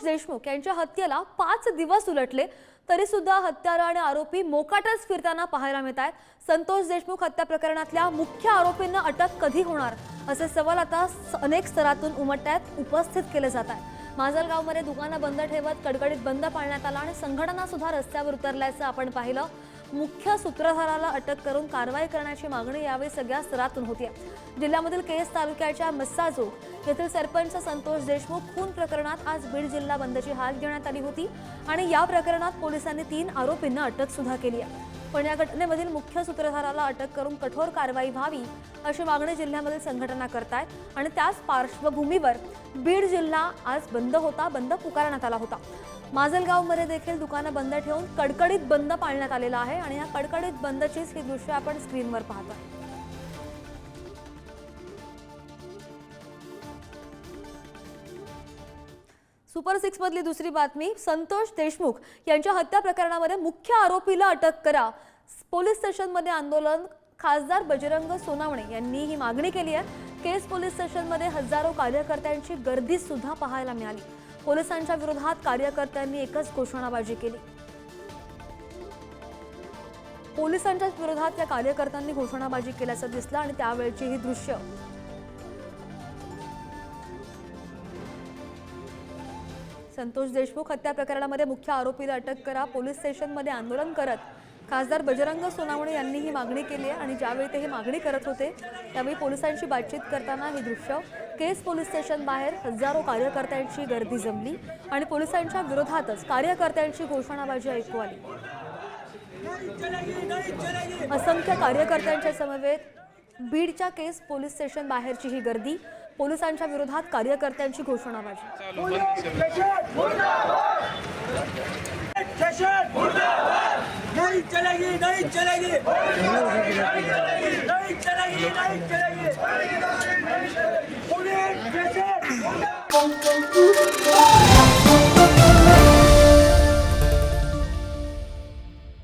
देशमुख यांच्या हत्येला 5 दिवस उलटले तरी सुद्धा हत्यारा आणि आरोपी मोकाटच फिरताना पाहायला मिळत आहेत। संतोष देशमुख हत्या प्रकरणातल्या मुख्य आरोपींना अटक कधी होणार असे सवाल आता अनेक स्तरातून उमटत उपस्थित केले जात आहेत। माजलगावमध्ये दुकानं बंद ठेवत कडकडीत बंद पाळण्यात आला आणि संघटना सुद्धा रस्त्यावर उतरल्याचं आपण पाहिलं। मुख्य सूत्रधाराला अटक करून कारवाई करण्याची मागणी यावेळी सगळ्या स्तरातून होती। जिल्ह्यामधील केस तालुक्याच्या मस्साजोग येथील सरपंच संतोष देशमुख खून प्रकरणात आज बीड जिल्हा बंदची हाक देण्यात आली होती आणि या प्रकरणात पोलिसांनी 3 आरोपींना अटक सुद्धा केली आहे। पण या घटनेमधील मुख्य सूत्रधाराला अटक करून कठोर कारवाई व्हावी अशी मागणी जिल्ह्यामधील संघटना करतायत आणि त्याच पार्श्वभूमीवर बीड जिल्हा आज बंद पुकारण्यात आला होता। माजलगावमध्ये देखील दुकानं बंद ठेवून कडकडीत बंद पाळण्यात आलेला आहे आणि या कडकडीत बंदचीच ही दृश्य आपण स्क्रीनवर पाहतोय। सुपर 6 मधली दुसरी बातमी, संतोष देशमुख यांच्या हत्या प्रकरणामध्ये मुख्य आरोपीला अटक करा। पोलीस स्टेशनमध्ये आंदोलन, खासदार बजरंग सोनावणे यांनी ही मागणी केली आहे। केस पोलीस स्टेशनमध्ये हजारो कार्यकर्त्यांची गर्दी सुद्धा पाहायला मिळाली। पोलिसांच्या विरोधात कार्यकर्त्यांनी एकच घोषणाबाजी केली। पोलिसांच्या विरोधात या कार्यकर्त्यांनी घोषणाबाजी केल्याचं दिसलं आणि त्यावेळची ही दृश्य। संतोष देशमुख हत्या प्रकरणामध्ये मुख्य आरोपीला अटक करा। पोलीस स्टेशनमध्ये आंदोलन करत खासदार बजरंग सोनावणे यांनी ही मागणी केली आहे आणि ज्यावेळी ते ही मागणी करत होते त्यावेळी पोलिसांशी बातचीत करताना हे दृश्य। केस पोलीस स्टेशन बाहेर हजारो कार्यकर्त्यांची गर्दी जमली आणि पोलिसांच्या विरोधातच कार्यकर्त्यांची घोषणाबाजी ऐकू आली। असंख्य कार्यकर्त्यांच्या समवेत बीडच्या केस पोलीस स्टेशन बाहेरची ही गर्दी, पोलिसांच्या विरोधात कार्यकर्त्यांची घोषणाबाजी। नहीं चलेगी, नहीं चलेगी, नहीं चलेगी, नहीं चलेगी।